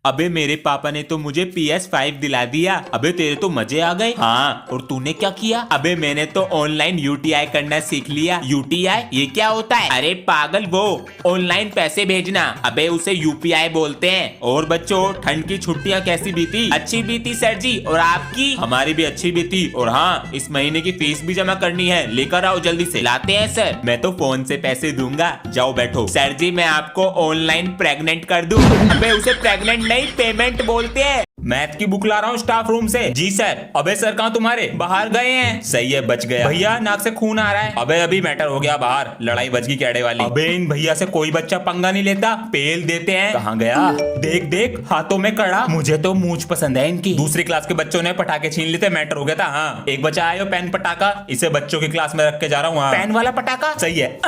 अबे मेरे पापा ने तो मुझे PS5 दिला दिया। अबे तेरे तो मजे आ गए। हाँ, और तूने क्या किया? अबे मैंने तो ऑनलाइन UTI करना सीख लिया। UTI ये क्या होता है? अरे पागल, वो ऑनलाइन पैसे भेजना। अबे उसे UPI बोलते हैं। और बच्चों, ठंड की छुट्टियाँ कैसी बीती? अच्छी बीती सर जी। और आपकी? हमारी भी अच्छी बीती। और हाँ, इस महीने की फीस भी जमा करनी है, लेकर आओ जल्दी से। लाते हैं सर। मैं तो फोन से पैसे दूंगा, जाओ बैठो। सर जी मैं आपको ऑनलाइन प्रेग्नेंट कर दूं। अबे उसे प्रेग्नेंट नहीं, पेमेंट बोलते हैं। मैथ की बुक ला रहा हूँ स्टाफ रूम से। जी सर। अबे सर कहाँ तुम्हारे? बाहर गए हैं। सही है, बच गया। भैया नाक से खून आ रहा है। अबे अभी मैटर हो गया बाहर, लड़ाई बच गई कैडे वाली। अबे इन भैया से कोई बच्चा पंगा नहीं लेता, पेल देते हैं। कहाँ गया? देख देख हाथों में कड़ा। मुझे तो मूंछ पसंद है इनकी। दूसरी क्लास के बच्चों ने पटाखे छीन लेते, मैटर हो गया था। हाँ, एक बच्चा आया पेन पटाखा, इसे बच्चों की क्लास में रख के जा रहा हूँ। पेन वाला पटाखा सही है।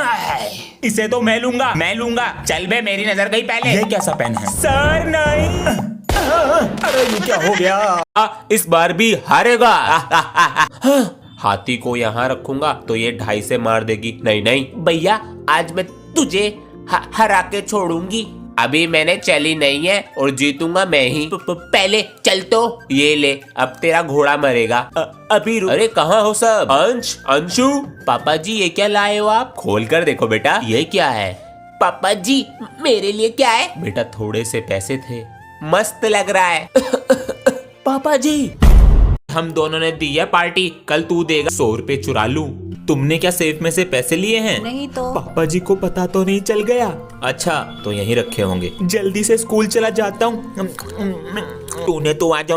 इसे तो मैं लूंगा, मैं लूंगा। चल बे, मेरी नजर गई पहले। ये कैसा पेन है? सर नहीं। अरे ये क्या हो गया? इस बार भी हारेगा। हाथी को यहाँ रखूंगा तो ये 2.5 से मार देगी। नहीं नहीं भैया, आज मैं तुझे हरा के छोड़ूंगी। अभी मैंने चली नहीं है और जीतूंगा मैं ही। पहले चल तो ये ले, अब तेरा घोड़ा मरेगा। अभी अरे कहाँ हो सब? अंशु पापा जी, ये क्या लाए हो आप? खोल कर देखो बेटा, ये क्या है? पापा जी मेरे लिए क्या है? बेटा थोड़े से पैसे थे, मस्त लग रहा है। पापा जी हम दोनों ने दी है पार्टी, कल तू देगा। 100 रुपए चुरा लूं? तुमने क्या सेफ में से पैसे लिए हैं? नहीं तो। पापा जी को पता तो नहीं चल गया? अच्छा तो यहीं रखे होंगे। जल्दी से स्कूल चला जाता हूँ। तूने तो आज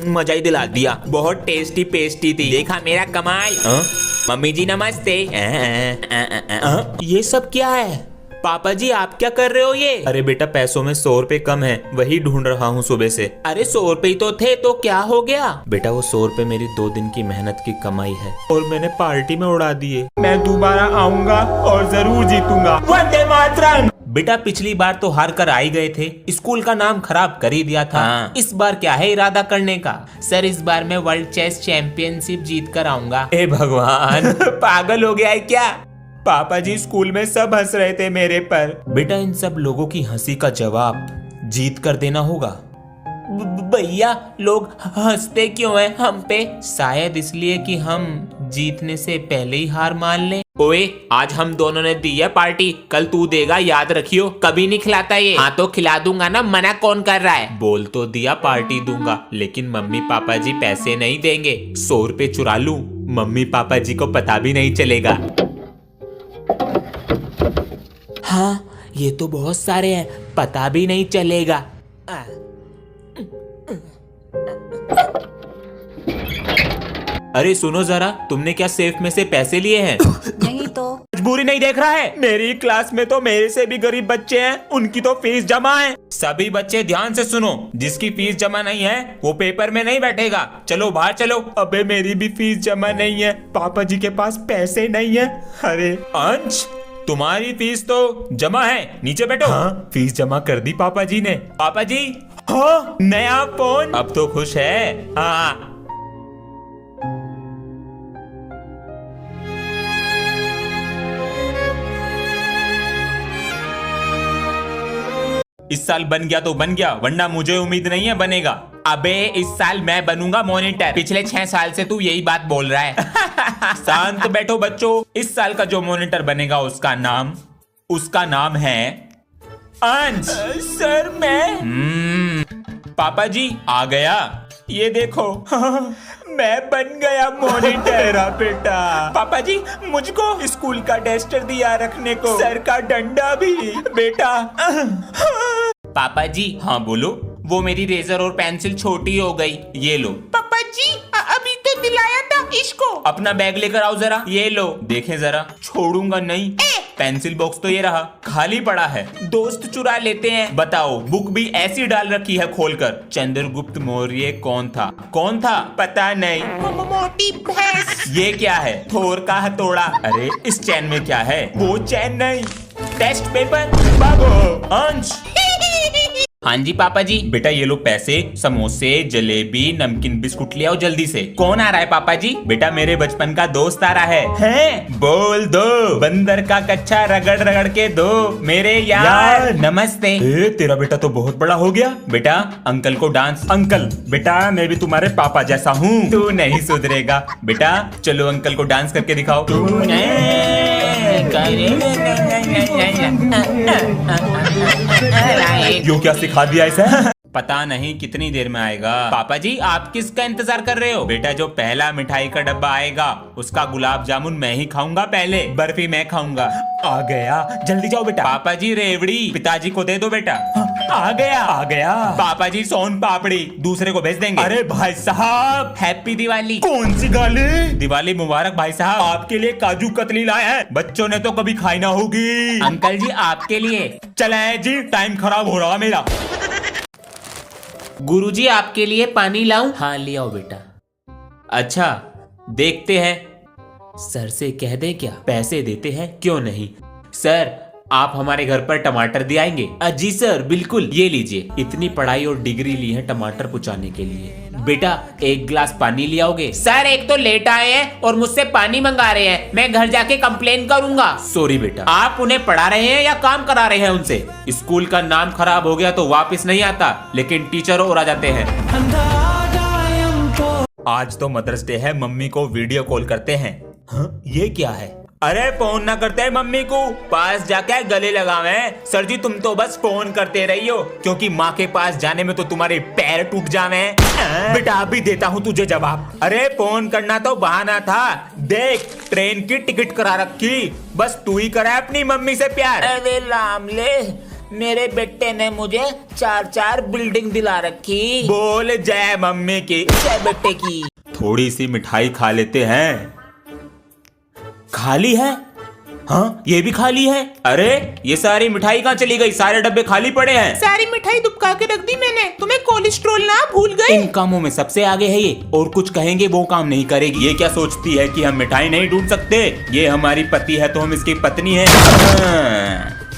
मजा ही दिला दिया। बहुत टेस्टी पेस्टी थी। देखा मेरा कमाल। मम्मी जी नमस्ते। ये सब क्या है? पापा जी आप क्या कर रहे हो ये? अरे बेटा पैसों में 100 रुपए कम है, वही ढूंढ रहा हूँ सुबह से। अरे 100 रुपए ही तो थे, तो क्या हो गया? बेटा वो 100 रुपए मेरी 2 दिन की मेहनत की कमाई है और मैंने पार्टी में उड़ा दिए। मैं दोबारा आऊंगा और जरूर जीतूंगा। वंदे मातरम। बेटा पिछली बार तो हार कर आई गए थे, स्कूल का नाम खराब कर ही दिया था। हाँ। इस बार क्या है इरादा करने का? सर इस बार मैं वर्ल्ड चेस चैंपियनशिप जीत कर आऊंगा। हे भगवान पागल हो गया है क्या? पापा जी स्कूल में सब हंस रहे थे मेरे पर। बेटा इन सब लोगों की हंसी का जवाब जीत कर देना होगा। भैया लोग हंसते क्यों हैं हम पे? शायद इसलिए कि हम जीतने से पहले ही हार मान लें। ओए आज हम दोनों ने दी है पार्टी, कल तू देगा, याद रखियो। कभी नहीं खिलाता ये। हाँ तो खिला दूंगा ना, मना कौन कर रहा है? बोल तो दिया पार्टी दूंगा, लेकिन मम्मी पापा जी पैसे नहीं देंगे। 100 रुपए चुरा लूं, मम्मी पापा जी को पता भी नहीं चलेगा। हाँ ये तो बहुत सारे हैं, पता भी नहीं चलेगा। अरे सुनो जरा, तुमने क्या सेफ में से पैसे लिए हैं? नहीं तो। मजबूरी नहीं देख रहा है? मेरी क्लास में तो मेरे से भी गरीब बच्चे हैं, उनकी तो फीस जमा है। सभी बच्चे ध्यान से सुनो, जिसकी फीस जमा नहीं है वो पेपर में नहीं बैठेगा। चलो बाहर चलो। अबे मेरी भी फीस जमा नहीं है, पापा जी के पास पैसे नहीं है। अरे अंश तुम्हारी फीस तो जमा है, नीचे बैठो। हाँ फीस जमा कर दी पापा जी ने। पापा जी हाँ नया फोन, अब तो खुश है। हाँ इस साल बन गया तो बन गया, वरना मुझे उम्मीद नहीं है बनेगा। अबे इस साल मैं बनूंगा मॉनिटर। पिछले 6 साल से तू यही बात बोल रहा है। शांत बैठो बच्चों, इस साल का जो मॉनिटर बनेगा उसका नाम है अंश। सर मैं पापा जी आ गया, ये देखो। मैं बन गया मॉनिटर। बेटा पापा जी मुझको स्कूल का डस्टर दिया रखने को, सर का डंडा भी। बेटा पापा जी हाँ बोलो। वो मेरी रेजर और पेंसिल छोटी हो गई, ये लो। पापा जी अभी तो दिलाया था इसको। अपना बैग लेकर आओ जरा, ये लो। देखें जरा, छोड़ूंगा नहीं। पेंसिल बॉक्स तो ये रहा, खाली पड़ा है। दोस्त चुरा लेते हैं। बताओ बुक भी ऐसी डाल रखी है खोलकर। चंद्रगुप्त मौर्य कौन था? पता नहीं। मोटी भैंस। ये क्या है? थोर का हथौड़ा। अरे इस चैन में क्या है? वो चैन नहीं, टेस्ट पेपर। बाबू अंश हाँ जी पापा जी। बेटा ये लो पैसे, समोसे, जलेबी, नमकीन, बिस्कुट ले आओ जल्दी से। कौन आ रहा है पापा जी? बेटा मेरे बचपन का दोस्त आ रहा है। हैं? बोल दो, बंदर का कच्चा रगड़ रगड़ के दो मेरे यार। नमस्ते। तेरा बेटा तो बहुत बड़ा हो गया। बेटा अंकल को डांस। अंकल बेटा मैं भी तुम्हारे पापा जैसा हूँ। तू नहीं सुधरेगा बेटा, चलो अंकल को डांस करके दिखाओ। यो क्या सिखा दिया इसे? पता नहीं कितनी देर में आएगा। पापा जी आप किसका इंतजार कर रहे हो? बेटा जो पहला मिठाई का डब्बा आएगा उसका गुलाब जामुन मैं ही खाऊंगा, पहले बर्फी मैं खाऊंगा। आ गया, जल्दी जाओ बेटा। पापा जी रेवड़ी पिताजी को दे दो बेटा। आ गया। पापा जी सोन पापड़ी दूसरे को भेज देंगे। अरे भाई साहब हैप्पी दिवाली। कौन सी गाली? दिवाली मुबारक भाई साहब। आपके लिए काजू कतली लाए हैं, बच्चों ने तो कभी खाई ना होगी। अंकल जी आपके लिए। चले जी, टाइम खराब हो रहा मेरा। गुरुजी आपके लिए पानी लाऊं? हाँ ले आओ बेटा। अच्छा देखते हैं, सर से कह दें क्या? पैसे देते हैं क्यों नहीं। सर आप हमारे घर पर टमाटर दे आएंगे? जी सर बिल्कुल, ये लीजिए। इतनी पढ़ाई और डिग्री ली है टमाटर पुचाने के लिए। बेटा एक गिलास पानी ले आओगे? सर एक तो लेट आए हैं और मुझसे पानी मंगा रहे हैं, मैं घर जाके कंप्लेन करूंगा। सॉरी बेटा। आप उन्हें पढ़ा रहे हैं या काम करा रहे हैं उनसे? स्कूल का नाम खराब हो गया तो वापस नहीं आता, लेकिन टीचर और आ जाते हैं। आज तो मदर्स डे है, मम्मी को वीडियो कॉल करते हैं। हाँ, ये क्या है? अरे फोन ना करते हैं मम्मी को, पास जाके गले लगावे। सर जी तुम तो बस फोन करते रही हो, क्योंकि माँ के पास जाने में तो तुम्हारे पैर टूट जावे। बेटा अभी देता हूँ तुझे जवाब। अरे फोन करना तो बहाना था, देख ट्रेन की टिकट करा रखी, बस तू ही करा अपनी मम्मी से प्यार। अरे लामले, मेरे बेटे ने मुझे 4 बिल्डिंग दिला रखी। बोल जय मम्मी की। जय बेटे की। थोड़ी सी मिठाई खा लेते हैं। खाली है? हाँ ये भी खाली है। अरे ये सारी मिठाई कहाँ चली गई? सारे डब्बे खाली पड़े हैं। सारी मिठाई दुबका के रख दी मैंने, तुम्हें कोलेस्ट्रॉल ना भूल गए। इन कामों में सबसे आगे है ये, और कुछ कहेंगे वो काम नहीं करेगी। ये क्या सोचती है कि हम मिठाई नहीं ढूंढ सकते? ये हमारी पति है तो हम इसकी पत्नी है।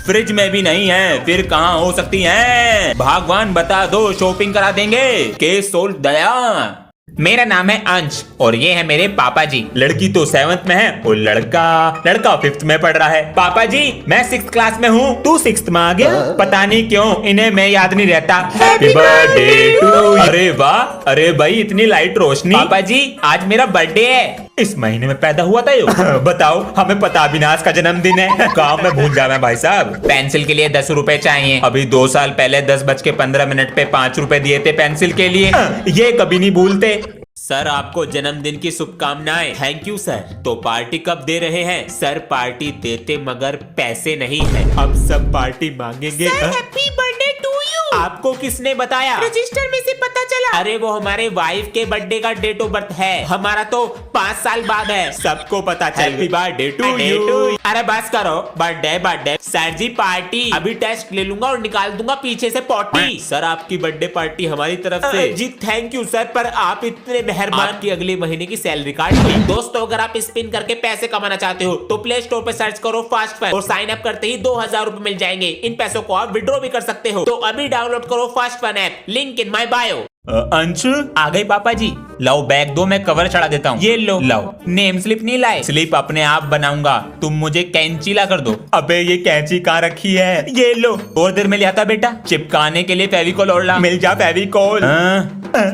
फ्रिज में भी नहीं है, फिर कहाँ हो सकती है? भगवान बता दो, शॉपिंग करा देंगे। केस सोल्व दया। मेरा नाम है अंश और ये है मेरे पापा जी। लड़की तो 7th में है और लड़का 5th में पढ़ रहा है। पापा जी मैं 6th क्लास में हूँ, तू 6th में आ गया? पता नहीं क्यों इन्हें मैं याद नहीं रहता। Happy birthday to. अरे वाह, अरे भाई इतनी लाइट रोशनी। पापा जी आज मेरा बर्थडे है। इस महीने में पैदा हुआ था यो? बताओ, हमें पता भी ना आज का जन्मदिन है। काम में भूल जावे भाई साहब। पेंसिल के लिए 10 रुपए चाहिए। अभी 2 साल पहले 10:15 पे 5 रुपए दिए थे पेंसिल के लिए। ये कभी नहीं भूलते। सर आपको जन्मदिन की शुभकामनाएं। Thank you sir. तो पार्टी कब दे रहे हैं? सर पार्टी देते मगर पैसे नहीं है, अब सब पार्टी मांगेंगे। Happy birthday to you. आपको किसने बताया? रजिस्टर में से पता चला। अरे वो हमारे वाइफ के बर्थडे का डेट ऑफ बर्थ है, हमारा तो 5 साल बाद है। सबको पता चल। Happy birthday to you. अरे बस करो, बर्थडे। सर जी पार्टी अभी टेस्ट ले लूंगा और निकाल दूंगा पीछे से पॉटी। सर आपकी बर्थडे पार्टी हमारी तरफ से। जी थैंक यू सर, पर आप इतने मेहरबान की अगले महीने की सैलरी कार्ड ली। दोस्तों अगर आप स्पिन करके पैसे कमाना चाहते हो तो प्ले स्टोर पे सर्च करो फास्ट फन और साइन अप करते ही 2000 रुपए मिल जाएंगे। इन पैसों को आप विड्रॉ भी कर सकते हो, तो अभी डाउनलोड करो fast fun app, link in my bio. Ansh आ गई पापा जी। लाओ बैग दो, मैं कवर चढ़ा देता हूँ। ये लो। लाओ। नेम स्लिप नहीं लाए? स्लिप अपने आप बनाऊंगा, तुम मुझे कैंची ला कर दो। अबे ये कैंची कहाँ रखी है? ये लो। और देर में ले आता बेटा। चिपकाने के लिए फेविकोल और ला। मिल जा फेविकोल।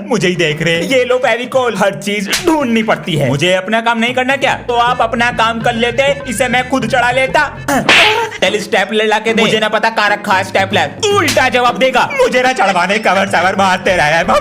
मुझे ही देख रहे। ये लो फेविकोल। हर चीज ढूंढनी पड़ती है, मुझे अपना काम नहीं करना क्या? तो आप अपना काम कर लेते, इसे मैं खुद चढ़ा लेता। चल स्टेपलर ला के दे। मुझे ना पता कहाँ रखा है स्टेपलर। उल्टा जवाब देगा, मुझे ना चढ़वाने कवर सवर मारते रहे।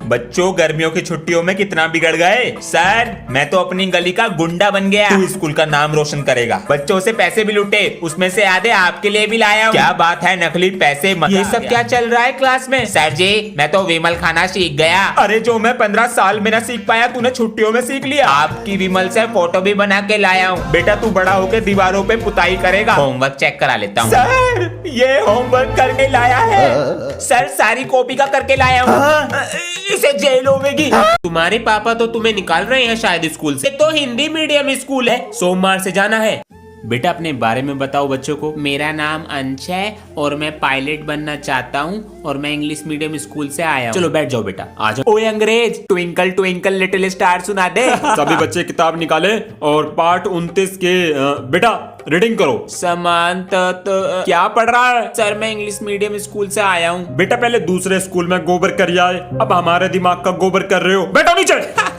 बच्चों गर्मियों की छुट्टियों में कितना बिगड़ गए। सर मैं तो अपनी गली का गुंडा बन गया। तू स्कूल का नाम रोशन करेगा, बच्चों से पैसे भी लूटे, उसमें से आधे आपके लिए भी लाया हूं। क्या बात है, नकली पैसे मत। ये सब क्या चल रहा है क्लास में? सर जी मैं तो विमल खाना सीख गया। अरे जो मैं 15 साल में ना सीख पाया, तूने छुट्टियों में सीख लिया। आपकी विमल से फोटो भी बना के लाया हूँ। बेटा तू बड़ा होकर दीवारों पे पुताई करेगा। होमवर्क चेक करा लेता हूँ। सर ये होमवर्क करके लाया है। सर सारी कॉपी का करके लाया हूँ। इसे जेल होगी। तुम्हारे पापा तो तुम्हें निकाल रहे हैं शायद स्कूल से। तो हिंदी मीडियम स्कूल है, सोमवार से जाना है। बेटा अपने बारे में बताओ बच्चों को। मेरा नाम अंश है और मैं पायलट बनना चाहता हूँ और मैं इंग्लिश मीडियम स्कूल से आया हूँ। चलो बैठ जाओ बेटा, आ जाओ। ओए अंग्रेज, ट्विंकल ट्विंकल लिटिल स्टार सुना दे। सभी बच्चे किताब निकाले और पाठ 29 के बेटा रीडिंग करो। समानता तो क्या पढ़ रहा है? सर मैं इंग्लिश मीडियम स्कूल से आया हूँ। बेटा पहले दूसरे स्कूल में गोबर कर आए, अब हमारे दिमाग का गोबर कर रहे हो। बैठो नीचे।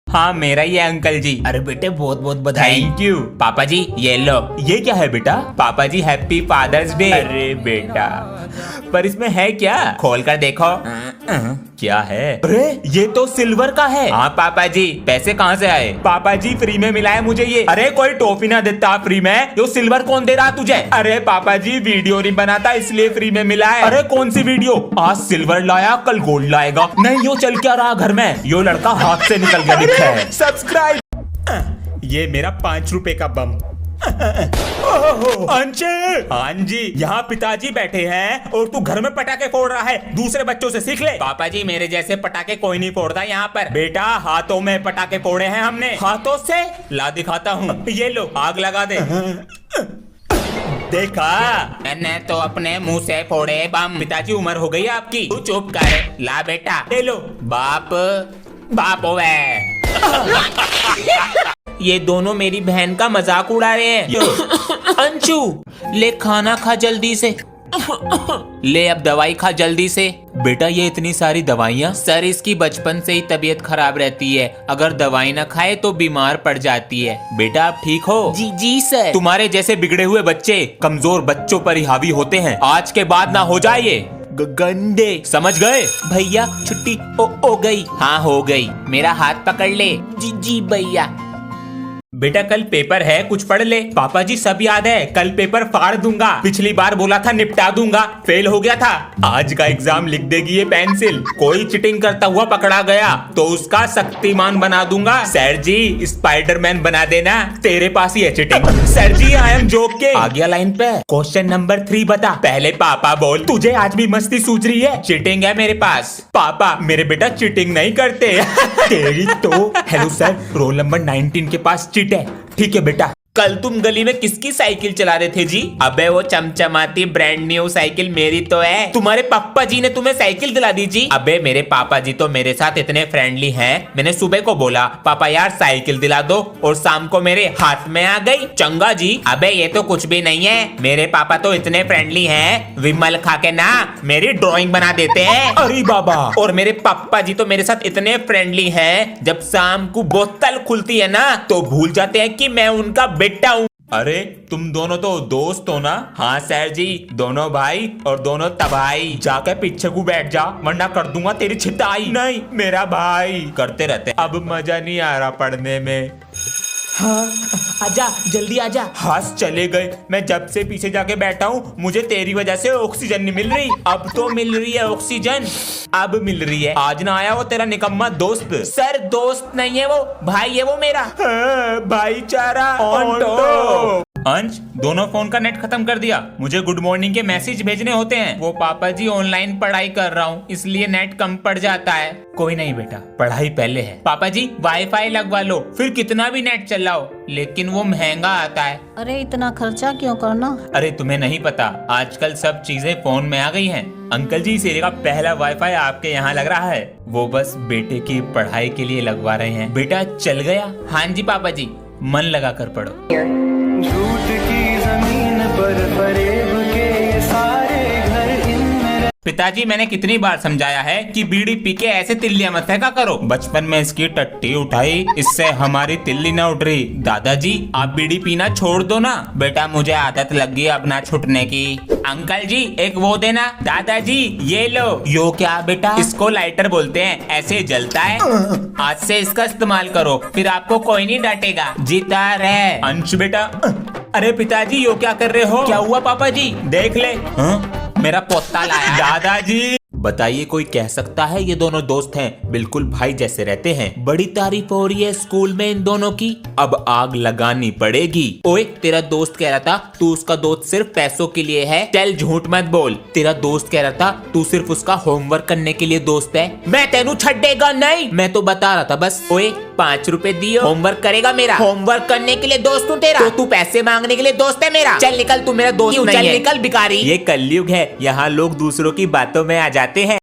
हाँ मेरा ही है अंकल जी। अरे बेटे बहुत बहुत बधाई। थैंक यू पापा जी। ये लो। ये क्या है बेटा? पापा जी हैप्पी फादर्स डे। अरे बेटा पर इसमें है क्या? खोल कर देखो। क्या है? अरे ये तो सिल्वर का है। हाँ पापा जी, पैसे कहाँ से आए? पापा जी फ्री में मिला है मुझे ये। अरे कोई टॉफी ना देता फ्री में, ये सिल्वर कौन दे रहा तुझे? अरे पापा जी वीडियो नहीं बनाता इसलिए फ्री में मिला है। अरे कौन सी वीडियो? आज सिल्वर लाया कल गोल्ड लाएगा। नहीं यो चल क्या रहा घर में? यो लड़का हाथ से निकल गया दिखता है। सब्सक्राइब। ये मेरा 5 रुपए का बम। अंशे। हाँ जी, यहाँ पिताजी बैठे हैं और तू घर में पटाखे फोड़ रहा है। दूसरे बच्चों से सीख ले। पापा जी मेरे जैसे पटाखे कोई नहीं फोड़ता यहाँ पर। बेटा हाथों में पटाखे फोड़े हैं हमने। हाथों से? ला दिखाता हूँ। ये लो आग लगा दे। देखा? मैंने तो अपने मुंह से फोड़े बम। पिताजी उम्र हो गई आपकी, तू चुप कर। ला बेटा ले लो। बाप बाप होवे। ये दोनों मेरी बहन का मजाक उड़ा रहे हैं। अंशु ले खाना खा जल्दी से। ले अब दवाई खा जल्दी से। बेटा ये इतनी सारी दवाइयाँ? सर इसकी बचपन से ही तबीयत खराब रहती है, अगर दवाई ना खाए तो बीमार पड़ जाती है। बेटा आप ठीक हो? जी जी सर। तुम्हारे जैसे बिगड़े हुए बच्चे कमजोर बच्चों पर ही हावी होते हैं। आज के बाद ना हो जाए ये गंदे, समझ गए? भैया छुट्टी हो गई। हाँ हो गई। मेरा हाथ पकड़ ले। जी जी भैया। बेटा कल पेपर है, कुछ पढ़ ले। पापा जी सब याद है, कल पेपर फाड़ दूंगा। पिछली बार बोला था निपटा दूंगा, फेल हो गया था। आज का एग्जाम लिख देगी ये पेंसिल। कोई चीटिंग करता हुआ पकड़ा गया तो उसका शक्तिमान बना दूंगा। सर जी स्पाइडरमैन बना देना, तेरे पास ही है cheating. Sir ji I am joking. आ गया लाइन पे। क्वेश्चन नंबर 3 बता। पहले पापा बोल। तुझे आज भी मस्ती सूझ रही है? चीटिंग है मेरे पास। पापा मेरे बेटा चीटिंग नहीं करते। तेरी तो। हेलो सर, रोल नंबर 19 के पास चीट है। ठीक है बेटा। कल तुम गली में किसकी साइकिल चला रहे थे जी? अबे वो चमचमाती ब्रांड न्यू साइकिल मेरी तो है। तुम्हारे पापा जी ने तुम्हें साइकिल दिला दी जी? अबे मेरे पापा जी तो मेरे साथ इतने फ्रेंडली हैं, मैंने सुबह को बोला पापा यार साइकिल दिला दो और शाम को मेरे हाथ में आ गई। चंगा जी। अबे ये तो कुछ भी नहीं है, मेरे पापा तो इतने फ्रेंडली हैं, विमल खा के ना मेरी ड्राइंग बना देते हैं। अरे बाबा। और मेरे पापा जी तो मेरे साथ इतने फ्रेंडली हैं, जब शाम को बोतल खुलती है ना तो भूल जाते हैं कि मैं उनका बेटा हूँ। अरे तुम दोनों तो दोस्त हो ना? हाँ सर जी, दोनों भाई और दोनों तबाही। जाके पीछे को बैठ जा वरना कर दूंगा तेरी छिताई। नहीं मेरा भाई। करते रहते। अब मजा नहीं आ रहा पढ़ने में। हाँ आजा जल्दी आजा। हाथ चले गए। मैं जब से पीछे जाके बैठा हूँ मुझे तेरी वजह से ऑक्सीजन नहीं मिल रही। अब तो मिल रही है ऑक्सीजन, अब मिल रही है। आज ना आया वो तेरा निकम्मा दोस्त? सर दोस्त नहीं है वो, भाई है वो मेरा। हाँ, भाईचारा ऑन टॉप। अंश दोनों फोन का नेट खत्म कर दिया, मुझे गुड मॉर्निंग के मैसेज भेजने होते हैं। वो पापा जी ऑनलाइन पढ़ाई कर रहा हूँ इसलिए नेट कम पड़ जाता है। कोई नहीं बेटा, पढ़ाई पहले है। पापा जी वाईफाई लगवा लो, फिर कितना भी नेट चलाओ, लेकिन वो महंगा आता है। अरे इतना खर्चा क्यों करना? अरे तुम्हें नहीं पता, आजकल सब चीजें फोन में आ गई हैं। अंकल जी इस एरिया का पहला वाईफाई आपके यहाँ लग रहा है, वो बस बेटे की पढ़ाई के लिए लगवा रहे हैं। बेटा चल गया? हाँ जी पापा जी, मन लगा कर पढ़ो। झूठ की जमीन पर फरेब के सारे घर इनमें। पिताजी मैंने कितनी बार समझाया है कि बीड़ी पी के ऐसे तिल्लियां मत फेंका करो। बचपन में इसकी टट्टी उठाई, इससे हमारी तिल्ली न उठ रही। दादाजी आप बीड़ी पीना छोड़ दो ना। बेटा मुझे आदत लग गई अब ना छूटने की। अंकल जी एक वो देना। दादाजी ये लो। यो क्या बेटा? इसको लाइटर बोलते हैं, ऐसे जलता है। आज से इसका इस्तेमाल करो, फिर आपको कोई नहीं डांटेगा। जीता रहे। अंश बेटा। अरे पिताजी यो क्या कर रहे हो? क्या हुआ पापा जी? देख ले। मेरा पोता लाया। दादाजी बताइए कोई कह सकता है ये दोनों दोस्त हैं, बिल्कुल भाई जैसे रहते हैं। बड़ी तारीफ हो रही है स्कूल में इन दोनों की, अब आग लगानी पड़ेगी। ओए तेरा दोस्त कह रहा था तू उसका दोस्त सिर्फ पैसों के लिए है। चल झूठ मत बोल, तेरा दोस्त कह रहा था तू सिर्फ उसका होमवर्क करने के लिए दोस्त है। मैं तेनू छड्डेगा नहीं, मैं तो बता रहा था बस। ओए 5 रुपए दियो। होमवर्क करेगा मेरा? होमवर्क करने के लिए दोस्त हूँ तेरा, तो तू पैसे मांगने के लिए दोस्त है मेरा? चल निकल, तू मेरा दोस्त नहीं है। चल निकल भिखारी। ये कलयुग है, यहाँ लोग दूसरों की बातों में आ जाते हैं।